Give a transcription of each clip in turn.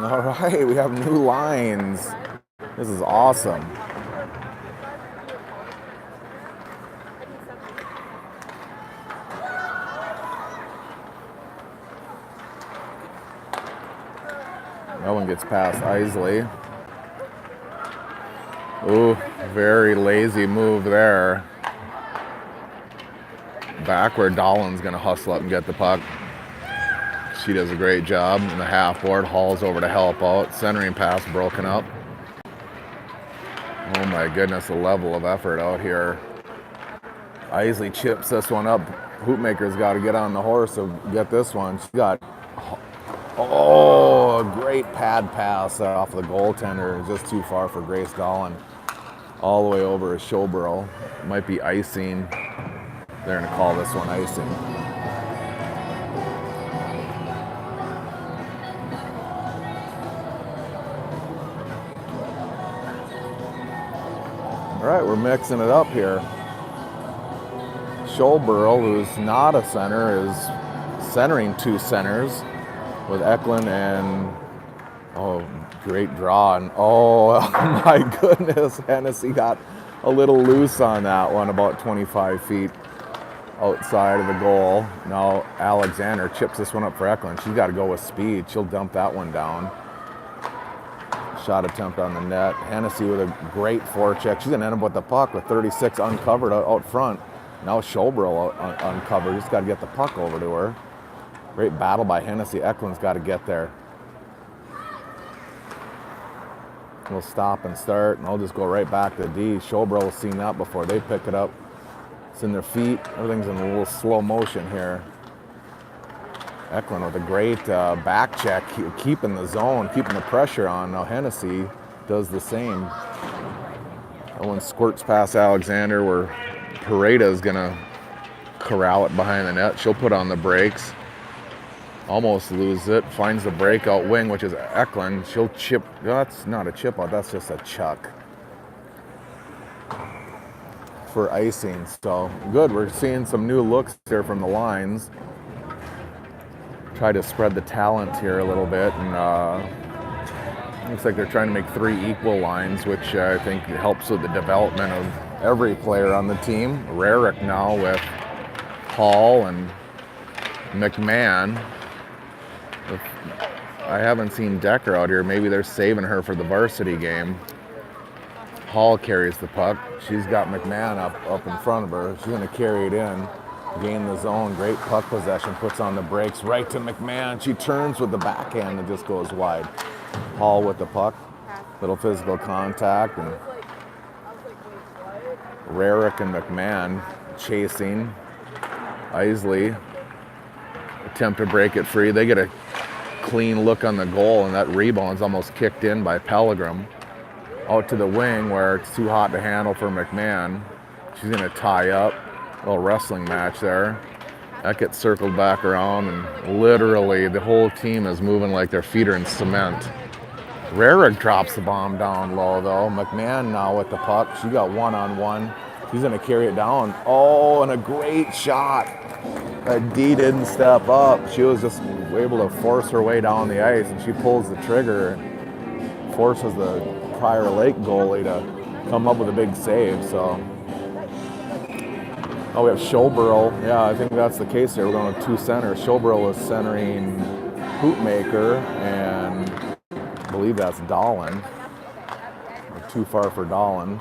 All right, we have new lines. This is awesome. No one gets past Isley. Ooh, very lazy move there. Back where Dolan's going to hustle up and get the puck. She does a great job in the half board. Hall's over to help out. Centering pass broken up. Oh my goodness, the level of effort out here. Isley chips this one up. Hoopmaker's got to get on the horse to get this one. She got, oh, a great pad pass off the goaltender. Just too far for Grace Dolan. All the way over to Showborough. Might be icing. They're going to call this one icing. All right, we're mixing it up here. Showborough, who's not a center, is centering two centers with Eagan and, oh, great draw. And oh my goodness, Hennessy got a little loose on that one, about 25 feet outside of the goal. Now Alexander chips this one up for Eagan. She's got to go with speed. She'll dump that one down. Shot attempt on the net. Hennessy with a great forecheck. She's going to end up with the puck with 36 uncovered out front. Now Showborough uncovered. Just got to get the puck over to her. Great battle by Hennessy. Eklund's got to get there. We'll stop and start, and I'll just go right back to D. Showborough has seen that before. They pick it up. It's in their feet. Everything's in a little slow motion here. Eklund with a great back check, keeping the zone, keeping the pressure on. Now Hennessy does the same. That one squirts past Alexander where Pareda is going to corral it behind the net. She'll put on the brakes. Almost loses it. Finds the breakout wing, which is Eklund. She'll chip. That's not a chip out. That's just a chuck for icing. So good. We're seeing some new looks here from the lines. Try to spread the talent here a little bit, and looks like they're trying to make 3 equal lines, which I think helps with the development of every player on the team. Rarick now with Hall and McMahon. I haven't seen Decker out here. Maybe they're saving her for the varsity game. Hall carries the puck. She's got McMahon up in front of her. She's going to carry it in. Gain the zone, great puck possession, puts on the brakes, right to McMahon. She turns with the backhand and just goes wide. Hall with the puck, little physical contact, and Rarick and McMahon chasing. Isley attempt to break it free. They get a clean look on the goal, and that rebound's almost kicked in by Pellegrim. Out to the wing where it's too hot to handle for McMahon. She's going to tie up. Little wrestling match there. That gets circled back around, and literally the whole team is moving like their feet are in cement. Rarick drops the bomb down low though. McMahon now with the puck. She got one-on-one. She's going to carry it down. Oh, and a great shot. That D didn't step up. She was just able to force her way down the ice, and she pulls the trigger and forces the Prior Lake goalie to come up with a big save. So. Oh, we have Showborough. Yeah, I think that's the case here. We're going with 2 centers. Showborough is centering Hoopmaker, and I believe that's Dolan. We're too far for Dolan.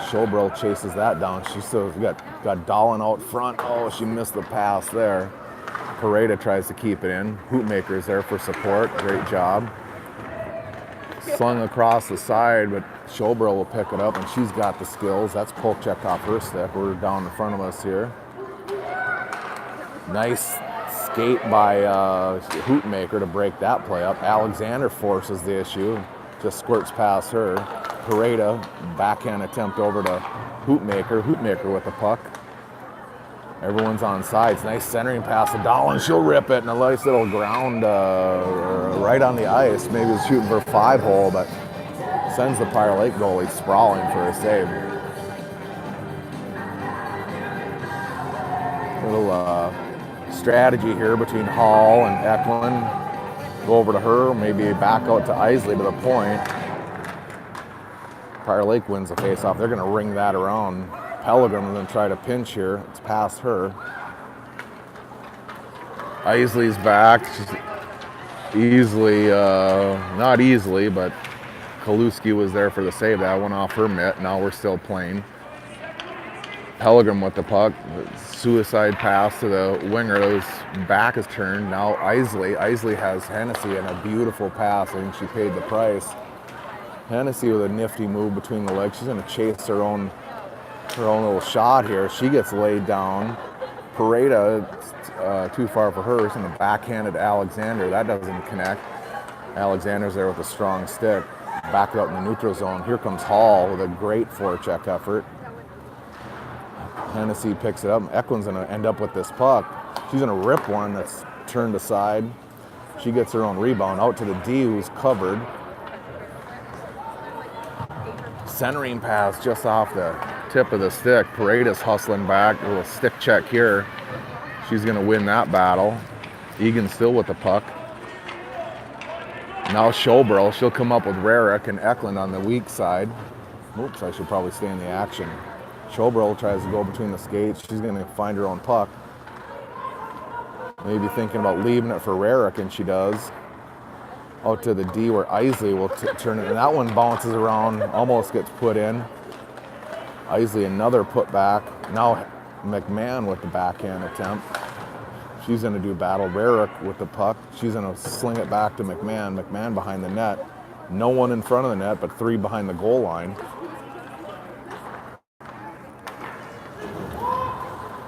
Showborough chases that down. She still got Dolan out front. Oh, she missed the pass there. Pareda tries to keep it in. Hoopmaker's there for support. Great job. Slung across the side, but Showborough will pick it up, and she's got the skills. That's poke check off her stick. We're down in front of us here. Nice skate by Hoopmaker to break that play up. Alexander forces the issue, just squirts past her. Pareda, backhand attempt over to Hoopmaker. Hoopmaker with the puck. Everyone's on sides. Nice centering pass to Dolan. She'll rip it, and a nice little ground right on the ice. Maybe it's shooting for a 5-hole, but sends the Prior Lake goalie sprawling for a save. Little strategy here between Hall and Eklund. Go over to her, maybe back out to Isley to the point. Prior Lake wins the face-off. They're going to ring that around. Pellegrim and then try to pinch here. It's past her. Isley's back. She's easily, not easily, but Kaluski was there for the save. That went off her mitt. Now we're still playing. Pellegrim with the puck. Suicide pass to the winger. His back is turned. Now Isley. Isley has Hennessy in a beautiful pass. I think she paid the price. Hennessy with a nifty move between the legs. She's going to chase her own little shot here. She gets laid down. Pareda, too far for her. She's going to backhand it Alexander. That doesn't connect. Alexander's there with a strong stick. Back it up in the neutral zone. Here comes Hall with a great forecheck effort. Hennessy picks it up. Eklund's going to end up with this puck. She's going to rip one that's turned aside. She gets her own rebound out to the D, who's covered. Centering pass just off the tip of the stick. Paredes hustling back. A little stick check here. She's going to win that battle. Eagan still with the puck. Now Schoberl. She'll come up with Rarick and Eklund on the weak side. Oops, I should probably stay in the action. Schoberl tries to go between the skates. She's going to find her own puck. Maybe thinking about leaving it for Rarick, and she does. Out to the D where Isley will turn it. And that one bounces around, almost gets put in. Isley another put back. Now McMahon with the backhand attempt. She's going to do battle. Rarick with the puck. She's going to sling it back to McMahon. McMahon behind the net. No one in front of the net, but three behind the goal line.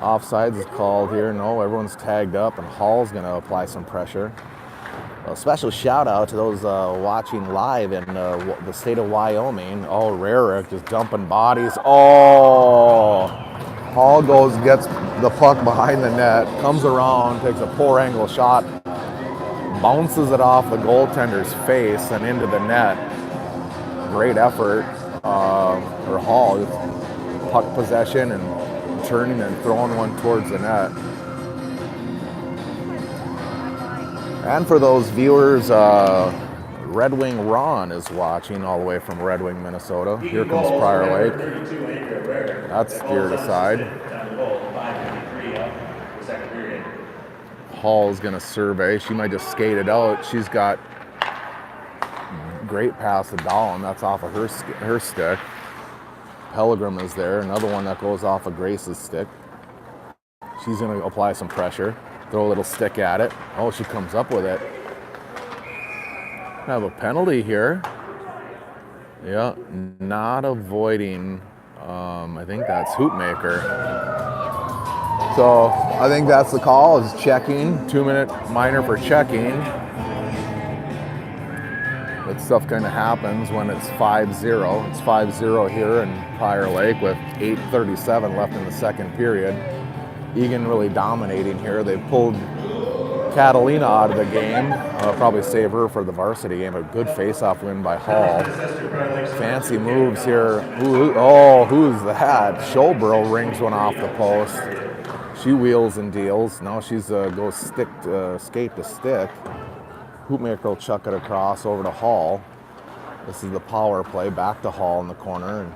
Offsides is called here. No, everyone's tagged up, and Hall's going to apply some pressure. A special shout out to those watching live in the state of Wyoming. Oh, Rarick just dumping bodies. Oh, Hall gets the puck behind the net, comes around, takes a poor angle shot, bounces it off the goaltender's face and into the net. Great effort for Hall. Puck possession and turning and throwing one towards the net. And for those viewers, Red Wing Ron is watching all the way from Red Wing, Minnesota. Here comes Prior Lake. That's steered aside. Hall's going to survey. She might just skate it out. She's got great pass to Dahlin. That's off of her stick. Pellegrim is there. Another one that goes off of Grace's stick. She's going to apply some pressure. Throw a little stick at it. Oh, she comes up with it. Have a penalty here. Yeah, not avoiding, I think that's Hoopmaker. So I think that's the call, is checking. 2-minute minor for checking. That stuff kind of happens when it's 5-0. It's 5-0 here in Prior Lake with 8:37 left in the second period. Eagan really dominating here. They pulled Catalina out of the game. Probably save her for the varsity game. A good face-off win by Hall. Fancy moves here. Who's that? Schoberl rings one off the post. She wheels and deals. Now she's goes skate to stick. Hoopmaker will chuck it across over to Hall. This is the power play. Back to Hall in the corner. And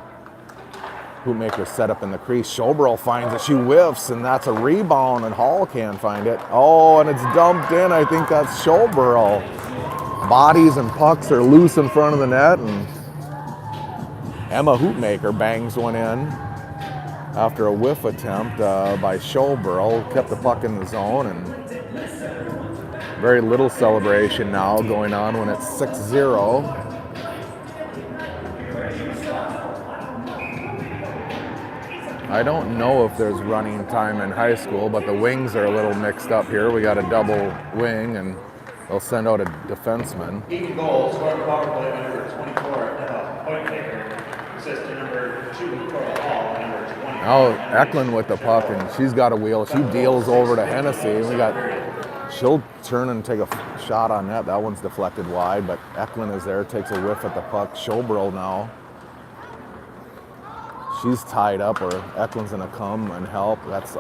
Hoopmaker set up in the crease. Schoberl finds it. She whiffs, and that's a rebound, and Hall can't find it. Oh, and it's dumped in. I think that's Schoberl. Bodies and pucks are loose in front of the net, and Emma Hoopmaker bangs one in after a whiff attempt by Schoberl. Kept the puck in the zone, and very little celebration now going on when it's 6-0. I don't know if there's running time in high school, but the wings are a little mixed up here. We got a double wing, and they'll send out a defenseman. Eagan goal, scored power play by number 24, point taker. Assist to number 2, Coral Hall, number 20. Now Eklund with the puck, and she's got a wheel. She deals over to Hennessy. She'll turn and take a shot on net. That one's deflected wide, but Eklund is there, takes a whiff at the puck. Schoberl now. She's tied up, or Eklund's going to come and help. That's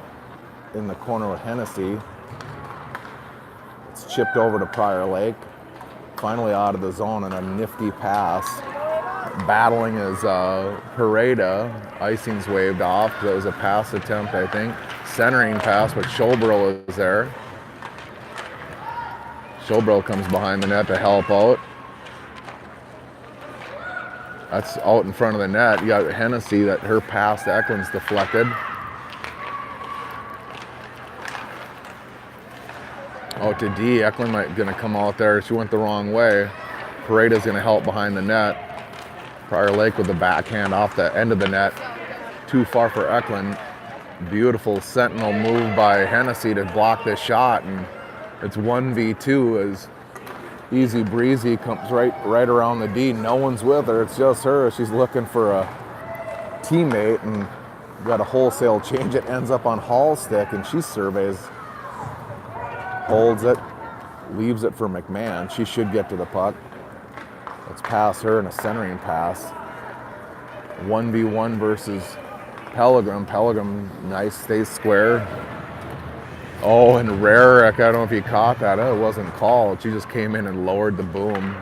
in the corner with Hennessy. It's chipped over to Prior Lake. Finally out of the zone and a nifty pass. Battling is Pareda. Icing's waved off. That was a pass attempt, I think. Centering pass, but Schobro is there. Schobro comes behind the net to help out. That's out in front of the net. You got Hennessy, that her pass to Eklund's deflected. Out to D. Eklund might gonna come out there. She went the wrong way. Pareda's gonna help behind the net. Prior Lake with the backhand off the end of the net. Too far for Eklund. Beautiful sentinel move by Hennessy to block this shot, and it's 1v2 as Easy Breezy comes right around the D. No one's with her. It's just her. She's looking for a teammate and got a wholesale change. It ends up on Hall's stick, and she surveys, holds it, leaves it for McMahon. She should get to the puck. Let's pass her in a centering pass. 1v1 versus Pellegrim. Pellegrim, nice, stays square. Oh, and Rarick, I don't know if you caught that. It wasn't called. She just came in and lowered the boom.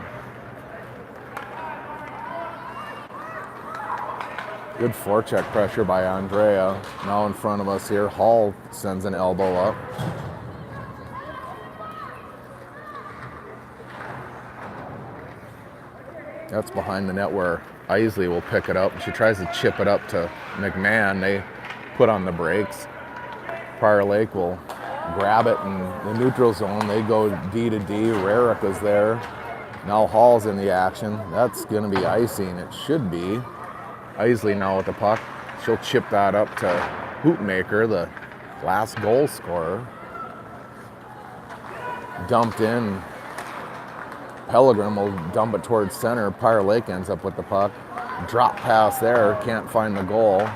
Good forecheck pressure by Andrea. Now in front of us here. Hall sends an elbow up. That's behind the net where Isley will pick it up. She tries to chip it up to McMahon. They put on the brakes. Prior Lake will grab it in the neutral zone. They go D to D. Rarick is there. Now Hall's in the action. That's going to be icing. It should be. Isley now with the puck. She'll chip that up to Hoopmaker, the last goal scorer. Dumped in. Pellegrim will dump it towards center. Prior Lake ends up with the puck. Drop pass there. Can't find the goal.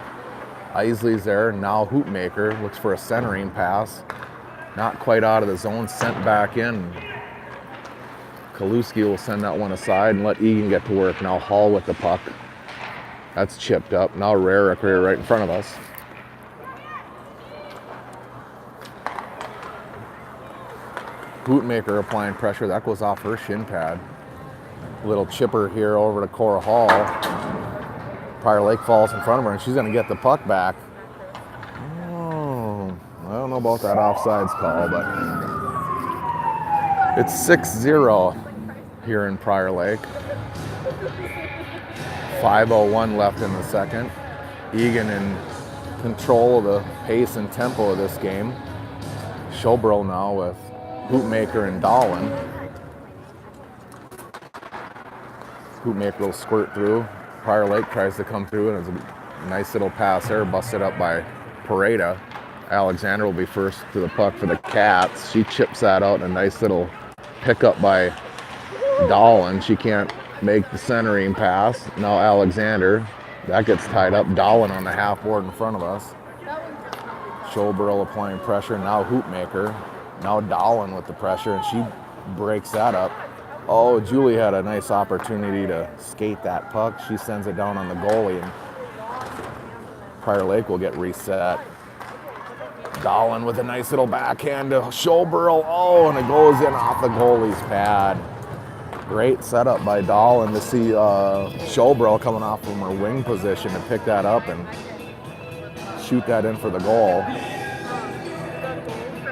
Isley's there. Now Hoopmaker looks for a centering pass. Not quite out of the zone, sent back in. Kaluski will send that one aside and let Eagan get to work. Now Hall with the puck. That's chipped up. Now Rarick right in front of us. Hoopmaker applying pressure. That goes off her shin pad. Little chipper here over to Cora Hall. Prior Lake falls in front of her and she's going to get the puck back. I don't know about that offsides call, but it's 6-0 here in Prior Lake. 5:01 left in the second. Eagan in control of the pace and tempo of this game. Schobro now with Hoopmaker and Dahlin. Hoopmaker will squirt through. Prior Lake tries to come through, and it's a nice little pass there, busted up by Pareda. Alexander will be first to the puck for the Cats. She chips that out, and a nice little pickup by Dahlin. She can't make the centering pass. Now Alexander, that gets tied up. Dahlin on the half board in front of us. Schobro applying pressure. Now Hoopmaker. Now Dahlin with the pressure, and she breaks that up. Oh, Julie had a nice opportunity to skate that puck. She sends it down on the goalie, and Prior Lake will get reset. Dahlin with a nice little backhand to Schobro. Oh, and it goes in off the goalie's pad. Great setup by Dahlin to see Schobro coming off from her wing position to pick that up and shoot that in for the goal.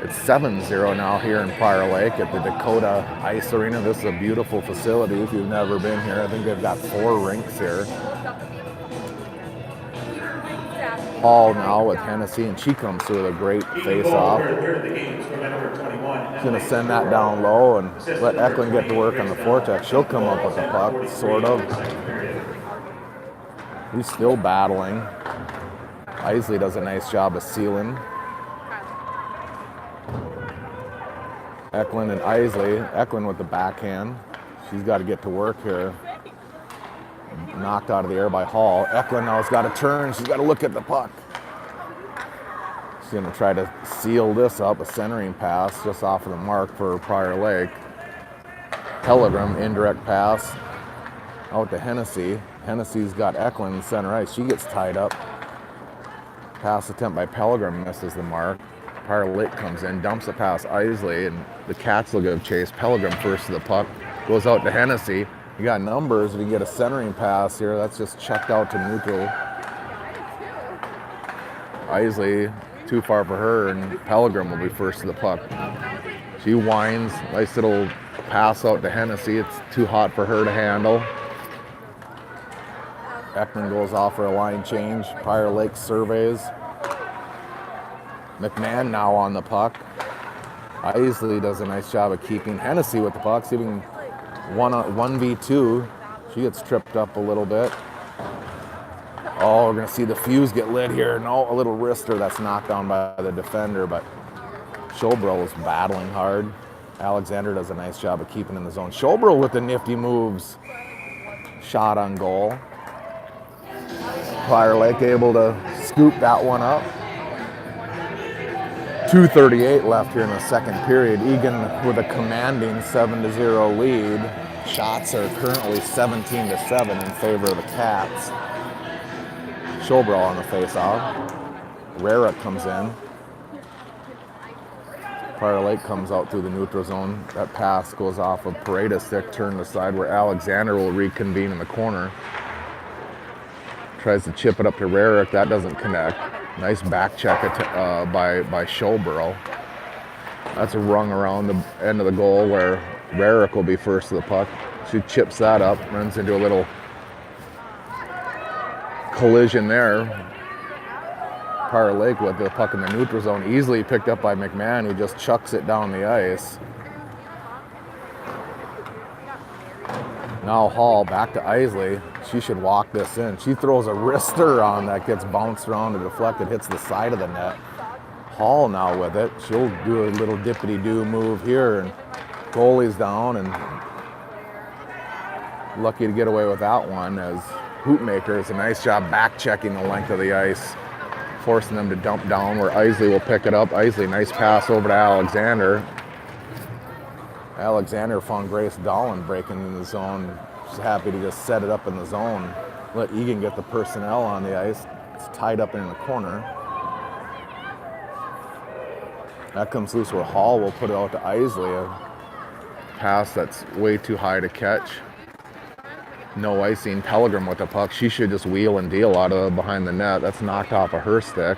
It's 7-0 now here in Prior Lake at the Dakota Ice Arena. This is a beautiful facility if you've never been here. I think they've got 4 rinks here. Hall now with Hennessy, and she comes through with a great face-off. She's going to send that down low and let Eklund get to work on the forecheck. She'll come up with the puck, sort of. He's still battling. Isley does a nice job of sealing. Eklund and Isley. Eklund with the backhand. She's got to get to work here. Knocked out of the air by Hall. Eklund now has got to turn. She's got to look at the puck. She's going to try to seal this up. A centering pass just off of the mark for Prior Lake. Pellegrim, indirect pass. Out to Hennessy. Hennessy's got Eklund in center ice. She gets tied up. Pass attempt by Pellegrim misses the mark. Prior Lake comes in, dumps it past Isley, and the Cats will give chase. Pellegrim first to the puck, goes out to Hennessy. You got numbers. If you get a centering pass here, that's just checked out to neutral. Isley, too far for her, and Pellegrim will be first to the puck. She winds, nice little pass out to Hennessy. It's too hot for her to handle. Ekman goes off for a line change. Prior Lake surveys. McMahon now on the puck. Isley does a nice job of keeping Hennessy with the puck, even 1v2. She gets tripped up a little bit. Oh, we're going to see the fuse get lit here. No, a little wrister that's knocked down by the defender, but Schobro is battling hard. Alexander does a nice job of keeping in the zone. Schobro with the nifty moves. Shot on goal. Prior Lake able to scoop that one up. 2:38 left here in the second period. Eagan with a commanding 7-0 lead. Shots are currently 17-7 in favor of the Cats. Schobro on the face-off. Rarick comes in. Prior Lake comes out through the neutral zone. That pass goes off of Paredes' stick, turned aside where Alexander will reconvene in the corner. Tries to chip it up to Rarick. That doesn't connect. Nice back check by Schobro. That's a rung around the end of the goal where Rarick will be first to the puck. She chips that up, runs into a little collision there. Prior Lake with the puck in the neutral zone, easily picked up by McMahon, who just chucks it down the ice. Now Hall back to Isley. She should walk this in. She throws a wrister on that gets bounced around and deflected, hits the side of the net. Hall now with it. She'll do a little dippity-doo move here, and goalie's down, and lucky to get away with that one as Hoopmaker does a nice job back checking the length of the ice, forcing them to dump down where Isley will pick it up. Isley, nice pass over to Alexander. Alexander found Grace Dolan breaking in the zone. She's happy to just set it up in the zone. Let Eagan get the personnel on the ice. It's tied up in the corner. That comes loose where Hall will put it out to Isley. A pass that's way too high to catch. No icing. Pellegrim with the puck. She should just wheel and deal out of behind the net. That's knocked off of her stick.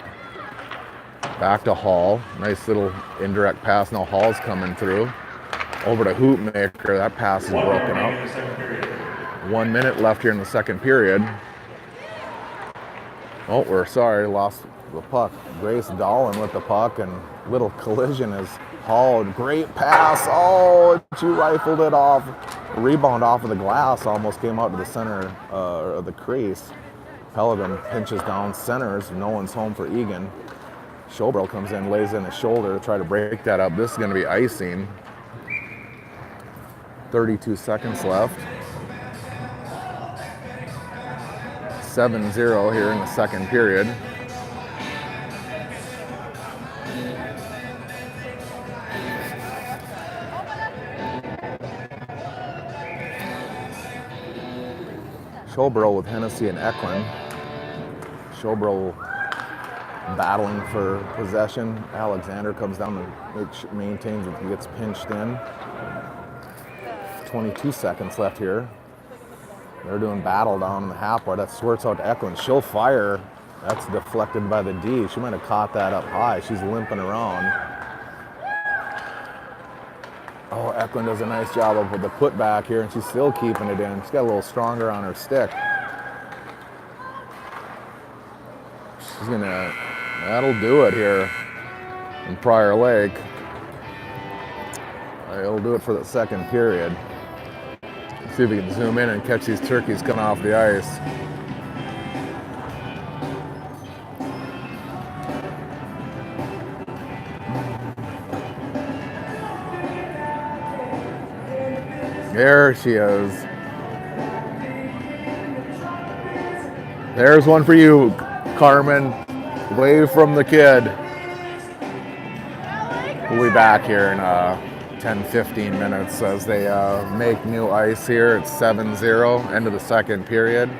Back to Hall. Nice little indirect pass. Now Hall's coming through. Over to Hoopmaker. That pass is broken up. 1 minute left here in the second period. Oh, we're sorry, lost the puck. Grace Dolan with the puck, and little collision is Hall. Great pass. Oh, she rifled it off. Rebound off of the glass, almost came out to the center of the crease. Pellegrim pinches down, centers. No one's home for Eagan. Schobro comes in, lays in his shoulder to try to break that up. This is going to be icing. 32 seconds left. 7-0 here in the second period. Schobro with Hennessy and Eklund. Schobro battling for possession. Alexander comes down and maintains it. He gets pinched in. 22 seconds left here. They're doing battle down in the halfway. That swirts out to Eklund. She'll fire. That's deflected by the D. She might have caught that up high. She's limping around. Oh, Eklund does a nice job of with the putback here, and she's still keeping it in. She's got a little stronger on her stick. She's gonna, that'll do it here in Prior Lake. It'll do it for the second period. See if we can zoom in and catch these turkeys coming off the ice. There she is. There's one for you, Carmen. Wave from the kid. We'll be back here in 10-15 minutes as they make new ice here. It's 7-0, end of the second period.